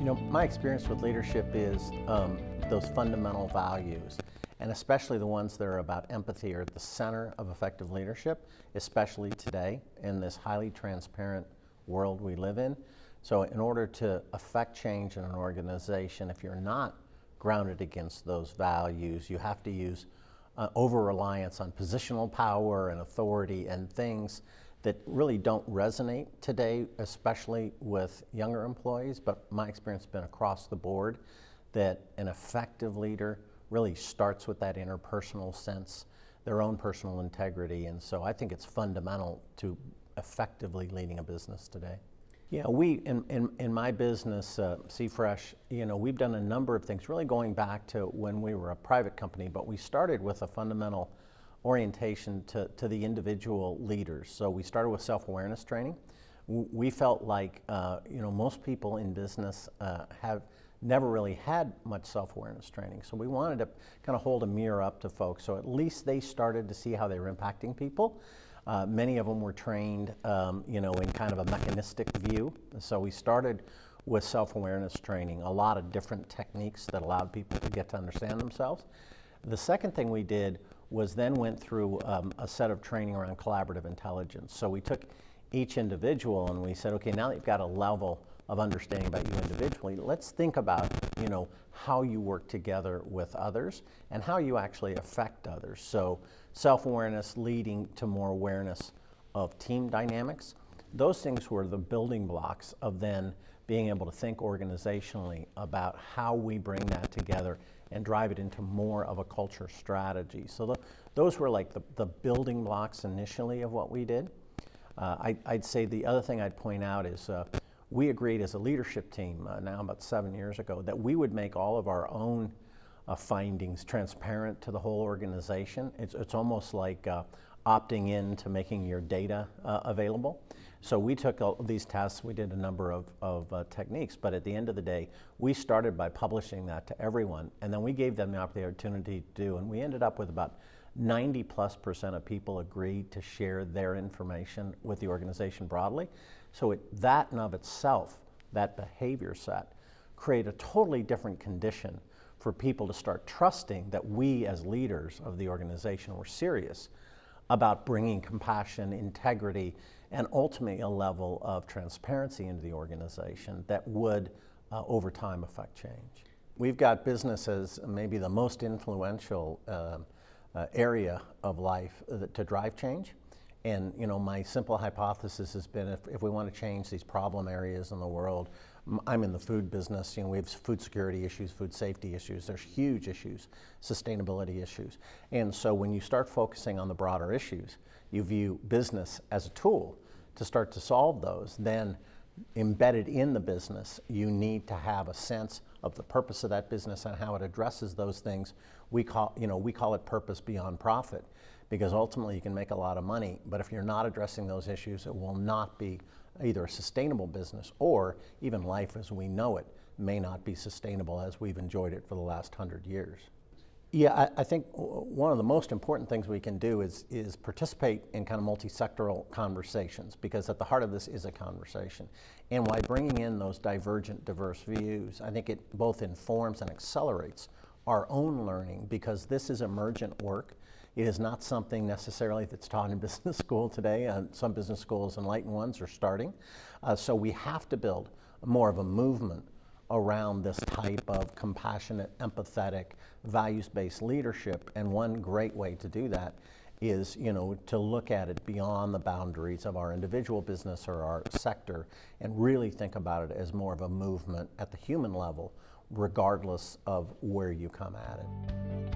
You know, my experience with leadership is those fundamental values, and especially the ones that are about empathy are at the center of effective leadership, especially today in this highly transparent world we live in. So in order to affect change in an organization, if you're not grounded against those values, you have to use over-reliance on positional power and authority and things that really don't resonate today, especially with younger employees, but my experience has been across the board that an effective leader really starts with that interpersonal sense, their own personal integrity, and so I think it's fundamental to effectively leading a business today. Yeah, we, in my business, C-Fresh, you know, we've done a number of things, really going back to when we were a private company, but we started with a fundamental orientation to the individual leaders. So we started with self-awareness training. We felt like, you know, most people in business have never really had much self-awareness training. So we wanted to kind of hold a mirror up to folks, so at least they started to see how they were impacting people. Many of them were trained, you know, in kind of a mechanistic view. So we started with self-awareness training, a lot of different techniques that allowed people to get to understand themselves. The second thing we did was then went through a set of training around collaborative intelligence. So we took each individual and we said, okay, now that you've got a level of understanding about you individually, let's think about, you know, how you work together with others and how you actually affect others. So self-awareness leading to more awareness of team dynamics. Those things were the building blocks of then being able to think organizationally about how we bring that together and drive it into more of a culture strategy. So those were like the building blocks initially of what we did. I'd say the other thing I'd point out is we agreed as a leadership team now about 7 years ago that we would make all of our own findings transparent to the whole organization. It's almost like opting in to making your data available. So we took all these tests, we did a number of techniques, but at the end of the day, we started by publishing that to everyone, and then we gave them the opportunity to do, and we ended up with about 90+% of people agreed to share their information with the organization broadly. So that in of itself, that behavior set, create a totally different condition for people to start trusting that we as leaders of the organization were serious about bringing compassion, integrity, and ultimately a level of transparency into the organization that would, over time, affect change. We've got business as maybe the most influential area of life to drive change. And you know, my simple hypothesis has been if we want to change these problem areas in the world, I'm in the food business, you know, we have food security issues, food safety issues, there's huge issues, sustainability issues. And so when you start focusing on the broader issues, you view business as a tool to start to solve those, then embedded in the business, you need to have a sense of the purpose of that business and how it addresses those things. We call it purpose beyond profit, because ultimately you can make a lot of money, but if you're not addressing those issues, it will not be either a sustainable business or even life as we know it may not be sustainable as we've enjoyed it for the last 100 years. Yeah, I think one of the most important things we can do is participate in kind of multisectoral conversations, because at the heart of this is a conversation. And by bringing in those divergent, diverse views, I think it both informs and accelerates our own learning, because this is emergent work. It is not something necessarily that's taught in business school today. Some business schools, enlightened ones, are starting. So we have to build more of a movement around this type of compassionate, empathetic, values-based leadership. And one great way to do that is, you know, to look at it beyond the boundaries of our individual business or our sector and really think about it as more of a movement at the human level, regardless of where you come at it.